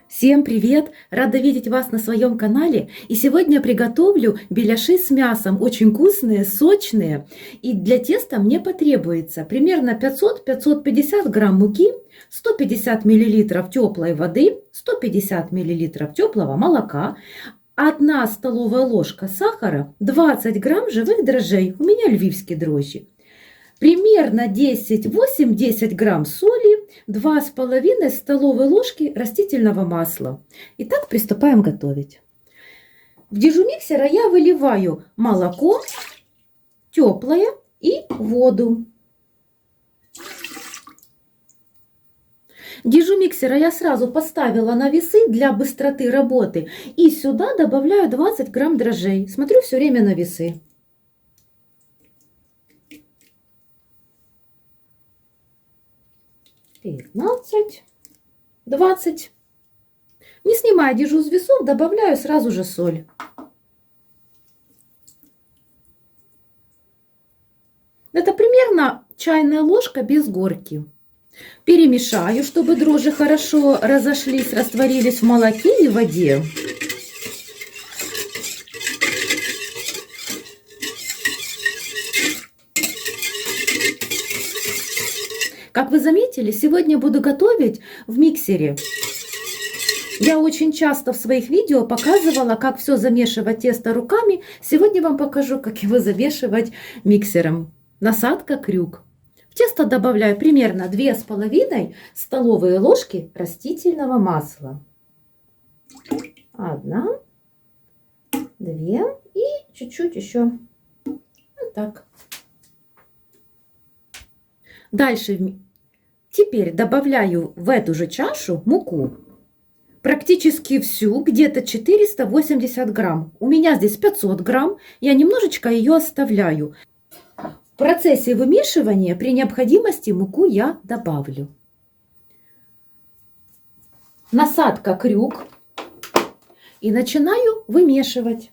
Всем привет! Рада видеть вас на своем канале. И сегодня я приготовлю беляши с мясом. Очень вкусные, сочные. И для теста мне потребуется примерно 500-550 грамм муки, 150 миллилитров теплой воды, 150 миллилитров теплого молока, 1 столовая ложка сахара, 20 грамм живых дрожжей. У меня львивские дрожжи. Примерно 8-10 грамм соли, 2,5 столовые ложки растительного масла. Итак, приступаем готовить. В дежумиксера я выливаю молоко, теплое и воду. Дежумиксера я сразу поставила на весы для быстроты работы. И сюда добавляю 20 грамм дрожжей. Смотрю все время на весы. 15, 20. Не снимая дежу с весов, добавляю сразу же соль. Это примерно чайная ложка без горки. Перемешаю, чтобы дрожжи хорошо разошлись, растворились в молоке и воде. Как вы заметили, сегодня буду готовить в миксере. Я очень часто в своих видео показывала, как все замешивать тесто руками. Сегодня вам покажу, как его замешивать миксером. Насадка крюк. В тесто добавляю примерно 2,5 столовые ложки растительного масла. 1, 2 и чуть-чуть еще. Вот так. Дальше теперь добавляю в эту же чашу муку. Практически всю, где-то 480 грамм. У меня здесь 500 грамм. Я немножечко ее оставляю. В процессе вымешивания при необходимости муку я добавлю. Насадка крюк. И начинаю вымешивать.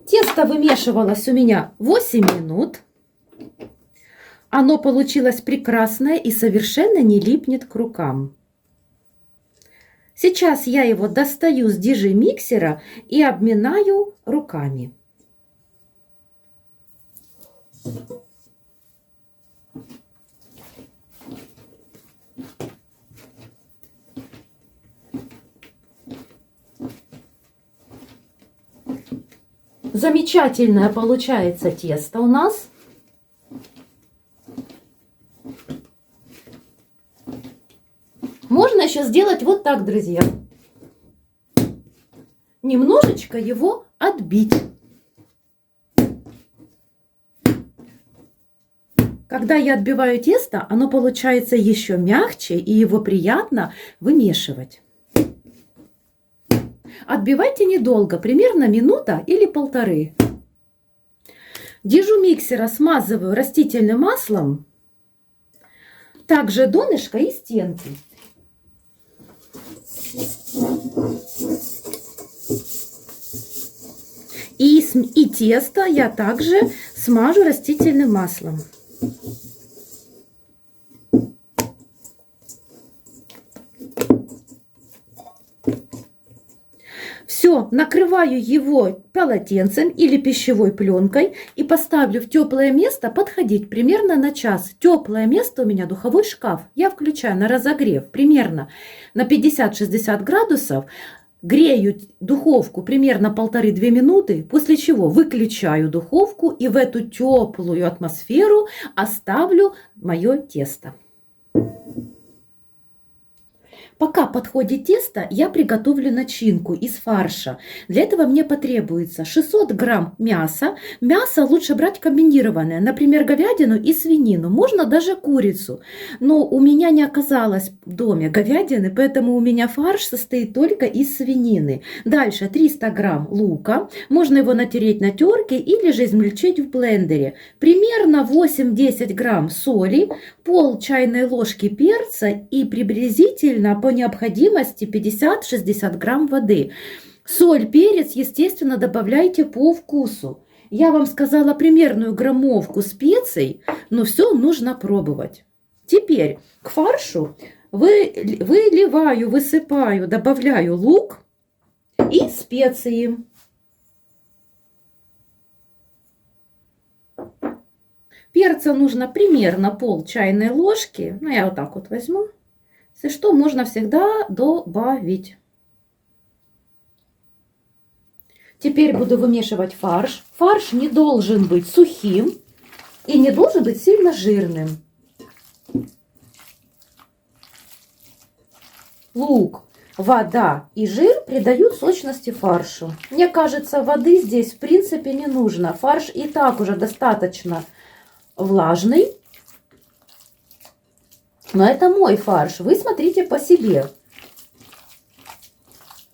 Тесто вымешивалось у меня 8 минут. Оно получилось прекрасное и совершенно не липнет к рукам. Сейчас я его достаю с дежи-миксера и обминаю руками. Замечательное получается тесто у нас. Можно еще сделать вот так, друзья. Немножечко его отбить. Когда я отбиваю тесто, оно получается еще мягче, и его приятно вымешивать. Отбивайте недолго, примерно минута или полторы. Дежу миксера смазываю растительным маслом, также донышко и стенки. И тесто я также смажу растительным маслом. Все, накрываю его полотенцем или пищевой пленкой и поставлю в теплое место подходить примерно на час. Теплое место у меня духовой шкаф. Я включаю на разогрев примерно на 50-60 градусов. Грею духовку примерно 1,5-2 минуты, после чего выключаю духовку и в эту теплую атмосферу оставлю мое тесто. Пока подходит тесто, я приготовлю начинку из фарша. Для этого мне потребуется 600 грамм мяса. Мясо лучше брать комбинированное, например, говядину и свинину. Можно даже курицу. Но у меня не оказалось в доме говядины, поэтому у меня фарш состоит только из свинины. Дальше 300 грамм лука. Можно его натереть на терке или же измельчить в блендере. Примерно 8-10 грамм соли, пол чайной ложки перца и приблизительно по необходимости 50-60 грамм воды. Соль, перец, естественно, добавляйте по вкусу. Я вам сказала примерную граммовку специй, но все нужно пробовать. Теперь к фаршу выливаю, высыпаю, добавляю лук и специи. Перца нужно примерно пол чайной ложки. Ну, я вот так вот возьму. Если что, можно всегда добавить. Теперь буду вымешивать фарш. Фарш не должен быть сухим и не должен быть сильно жирным. Лук, вода и жир придают сочности фаршу. Мне кажется, воды здесь в принципе не нужно. Фарш и так уже достаточно влажный. Но это мой фарш. Вы смотрите по себе.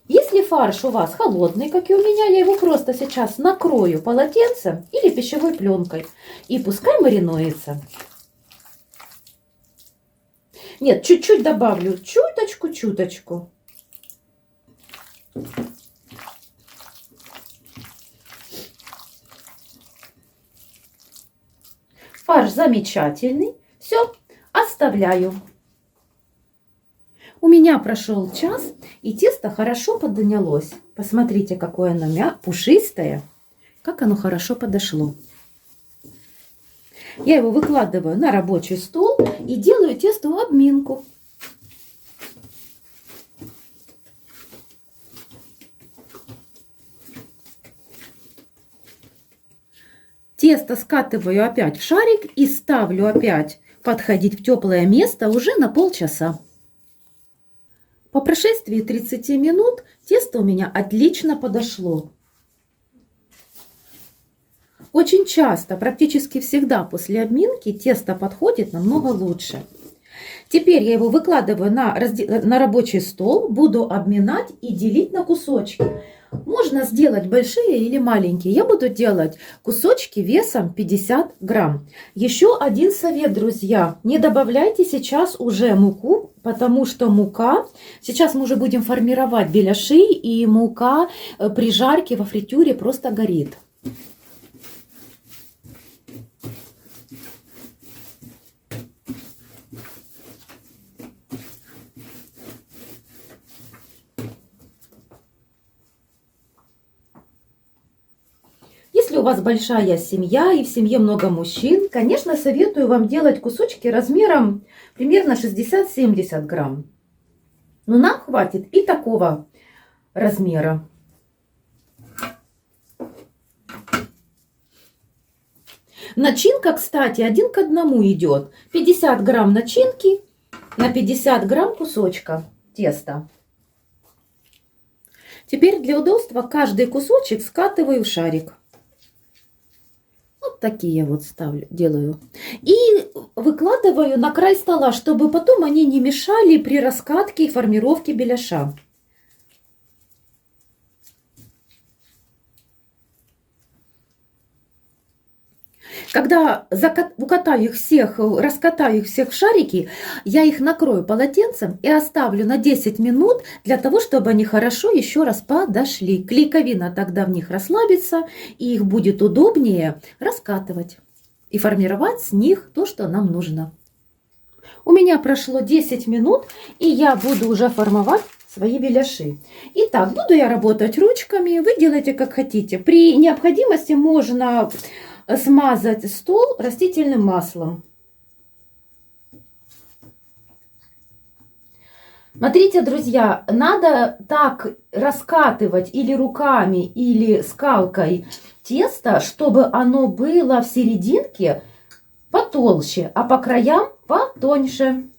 Если фарш у вас холодный, как и у меня, я его просто сейчас накрою полотенцем или пищевой пленкой. И пускай маринуется. Нет, чуть-чуть добавлю. Чуточку. Фарш замечательный. Все, оставляю. У меня прошел час, и тесто хорошо поднялось. Посмотрите, какое оно пушистое, как оно хорошо подошло. Я его выкладываю на рабочий стол и делаю тесто в обминку. Тесто скатываю опять в шарик и ставлю опять подходить в теплое место уже на полчаса. По прошествии 30 минут тесто у меня отлично подошло. Очень часто, практически всегда после обминки тесто подходит намного лучше. Теперь я его выкладываю на рабочий стол, буду обминать и делить на кусочки. Можно сделать большие или маленькие. Я буду делать кусочки весом 50 грамм. Еще один совет, друзья. Не добавляйте сейчас уже муку, потому что мука... Сейчас мы уже будем формировать беляши, и мука при жарке во фритюре просто горит. Если у вас большая семья и в семье много мужчин, конечно, советую вам делать кусочки размером примерно 60-70 грамм. Но нам хватит и такого размера. Начинка, кстати, 1 к 1 идет. 50 грамм начинки на 50 грамм кусочка теста. Теперь для удобства каждый кусочек скатываю в шарик. Вот такие вот делаю. И выкладываю на край стола, чтобы потом они не мешали при раскатке и формировке беляша. Когда раскатаю их всех в шарики, я их накрою полотенцем и оставлю на 10 минут для того, чтобы они хорошо еще раз подошли. Клейковина тогда в них расслабится, и их будет удобнее раскатывать и формировать с них то, что нам нужно. У меня прошло 10 минут, и я буду уже формовать свои беляши. Итак, буду я работать ручками, вы делайте как хотите. При необходимости можно смазать стол растительным маслом. Смотрите, друзья, надо так раскатывать или руками, или скалкой тесто, чтобы оно было в серединке потолще, а по краям потоньше.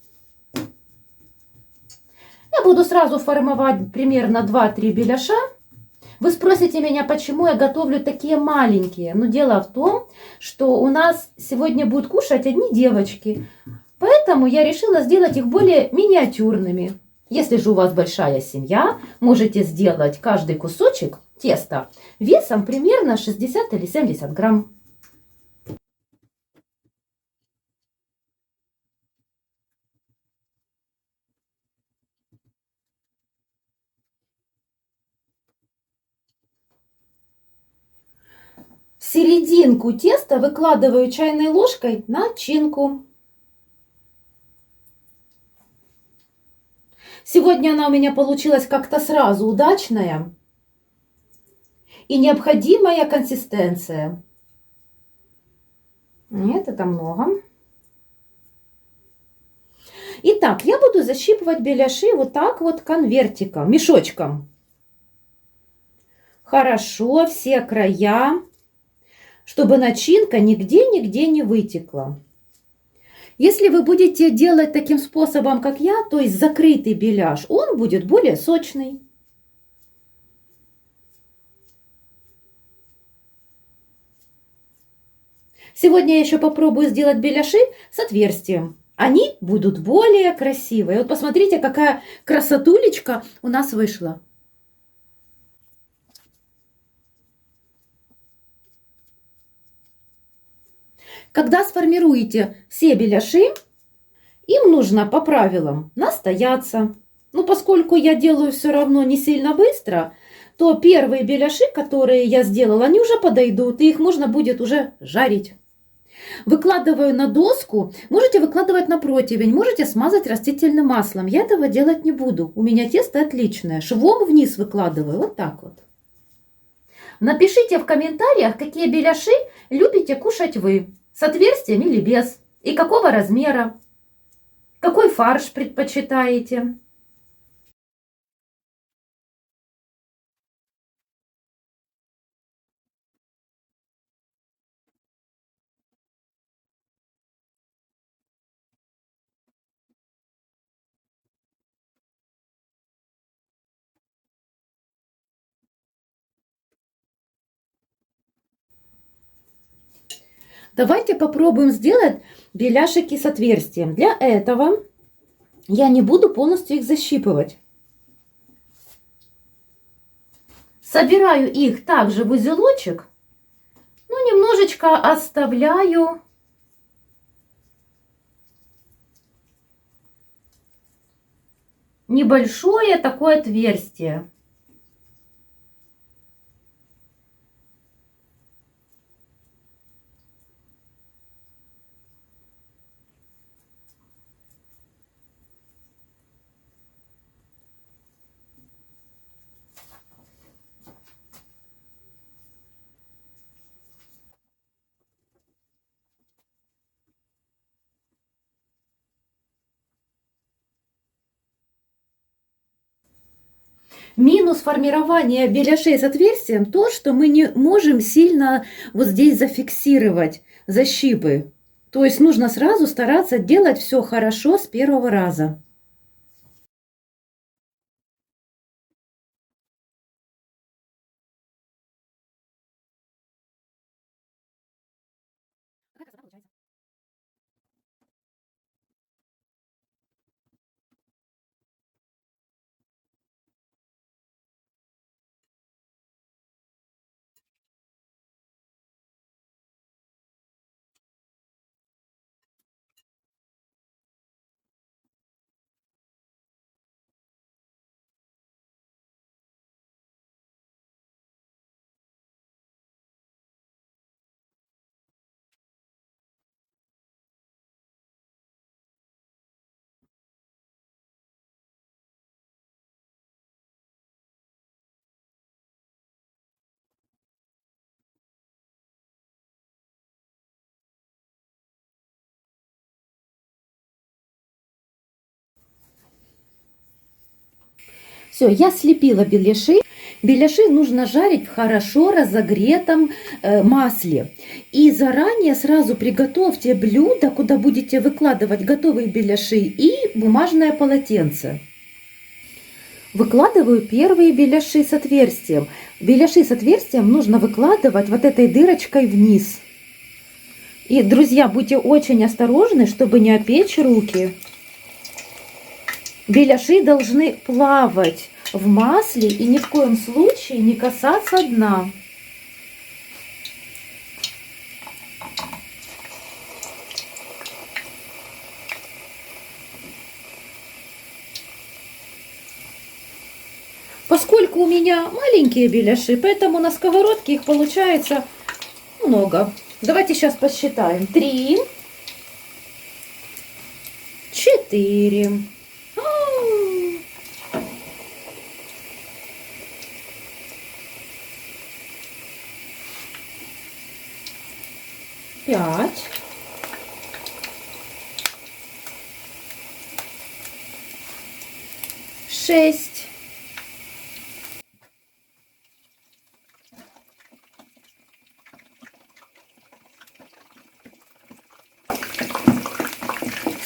Я буду сразу формовать примерно 2-3 беляша. Вы спросите меня, почему я готовлю такие маленькие. Но дело в том, что у нас сегодня будут кушать одни девочки. Поэтому я решила сделать их более миниатюрными. Если же у вас большая семья, можете сделать каждый кусочек теста весом примерно 60 или 70 грамм. серединку теста выкладываю чайной ложкой начинку. Сегодня она у меня получилась как-то сразу удачная и необходимая консистенция. Нет, это много. Итак, я буду защипывать беляши вот так вот конвертиком, мешочком. Хорошо, все края, чтобы начинка нигде не вытекла. Если вы будете делать таким способом, как я, то есть закрытый беляш, он будет более сочный. Сегодня я еще попробую сделать беляши с отверстием. Они будут более красивые. Вот посмотрите, какая красотулечка у нас вышла. Когда сформируете все беляши, им нужно по правилам настояться. Ну, поскольку я делаю все равно не сильно быстро, то первые беляши, которые я сделала, они уже подойдут, и их можно будет уже жарить. Выкладываю на доску, можете выкладывать на противень, можете смазать растительным маслом. Я этого делать не буду, у меня тесто отличное. Швом вниз выкладываю, вот так вот. Напишите в комментариях, какие беляши любите кушать вы, с отверстием или без, и какого размера, какой фарш предпочитаете. Давайте попробуем сделать беляшики с отверстием. Для этого я не буду полностью их защипывать. Собираю их также в узелочек, но немножечко оставляю небольшое такое отверстие. Минус формирования беляшей с отверстием то, что мы не можем сильно вот здесь зафиксировать защипы. То есть нужно сразу стараться делать все хорошо с первого раза. Все, я слепила беляши. Беляши нужно жарить в хорошо разогретом масле. И заранее сразу приготовьте блюдо, куда будете выкладывать готовые беляши, и бумажное полотенце. Выкладываю первые беляши с отверстием. Беляши с отверстием нужно выкладывать вот этой дырочкой вниз. И, друзья, будьте очень осторожны, чтобы не опечь руки. Беляши должны плавать в масле и ни в коем случае не касаться дна. Поскольку у меня маленькие беляши, поэтому на сковородке их получается много. Давайте сейчас посчитаем. 3, 4. 5. 6.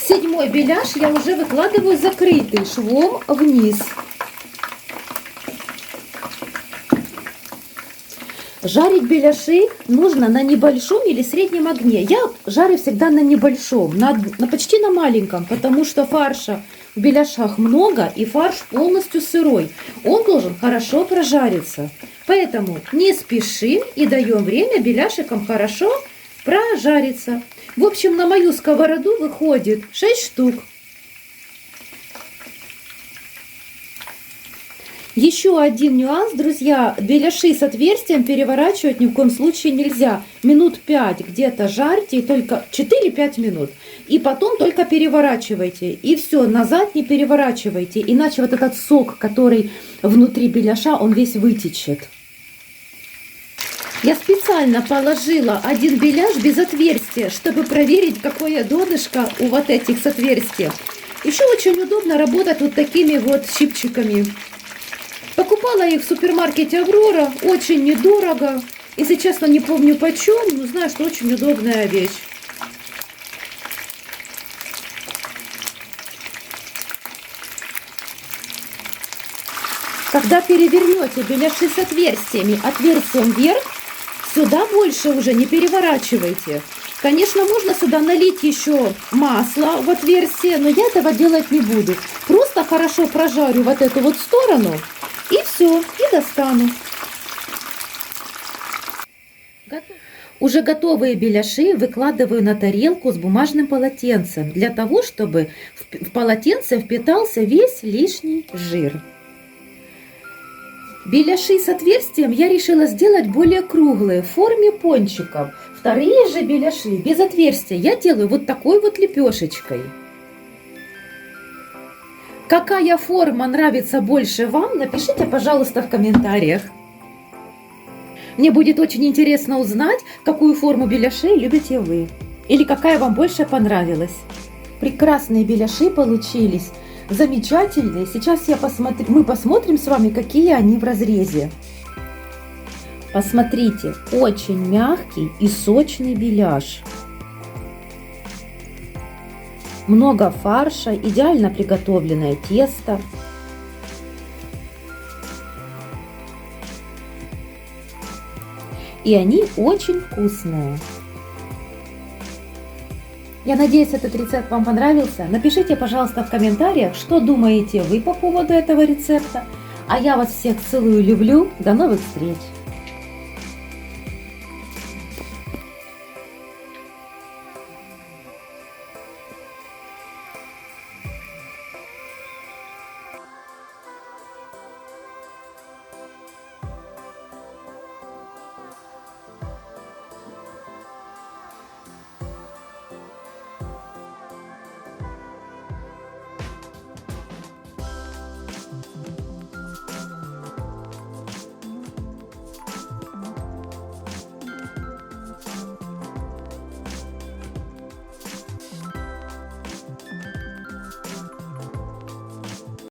7 беляш я уже выкладываю закрытый швом вниз. Жарить беляши нужно на небольшом или среднем огне. Я жарю всегда на небольшом, почти на маленьком, потому что фарша в беляшах много и фарш полностью сырой. Он должен хорошо прожариться. Поэтому не спешим и даем время беляшикам хорошо прожариться. В общем, на мою сковороду выходит 6 штук. Еще один нюанс, друзья, беляши с отверстием переворачивать ни в коем случае нельзя. Минут 5 где-то жарьте, только 4-5 минут. И потом только переворачивайте. И все, назад не переворачивайте, иначе вот этот сок, который внутри беляша, он весь вытечет. Я специально положила один беляш без отверстия, чтобы проверить, какое донышко у вот этих с отверстием. Еще очень удобно работать вот такими вот щипчиками. Покупала их в супермаркете Аврора, очень недорого. Если честно, не помню почем, но знаю, что очень удобная вещь. Когда перевернете беляши с отверстиями, отверстием вверх, сюда больше уже не переворачивайте. Конечно, можно сюда налить еще масло в отверстие, но я этого делать не буду. Просто хорошо прожарю вот эту вот сторону. И все, и достану. Уже готовые беляши выкладываю на тарелку с бумажным полотенцем, для того, чтобы в полотенце впитался весь лишний жир. Беляши с отверстием я решила сделать более круглые, в форме пончиков. Вторые же беляши без отверстия я делаю вот такой вот лепешечкой. Какая форма нравится больше вам, напишите, пожалуйста, в комментариях. Мне будет очень интересно узнать, какую форму беляшей любите вы. Или какая вам больше понравилась. Прекрасные беляши получились. Замечательные. Сейчас мы посмотрим с вами, какие они в разрезе. Посмотрите, очень мягкий и сочный беляш. Много фарша, идеально приготовленное тесто. И они очень вкусные. Я надеюсь, этот рецепт вам понравился. Напишите, пожалуйста, в комментариях, что думаете вы по поводу этого рецепта. А я вас всех целую, люблю. До новых встреч!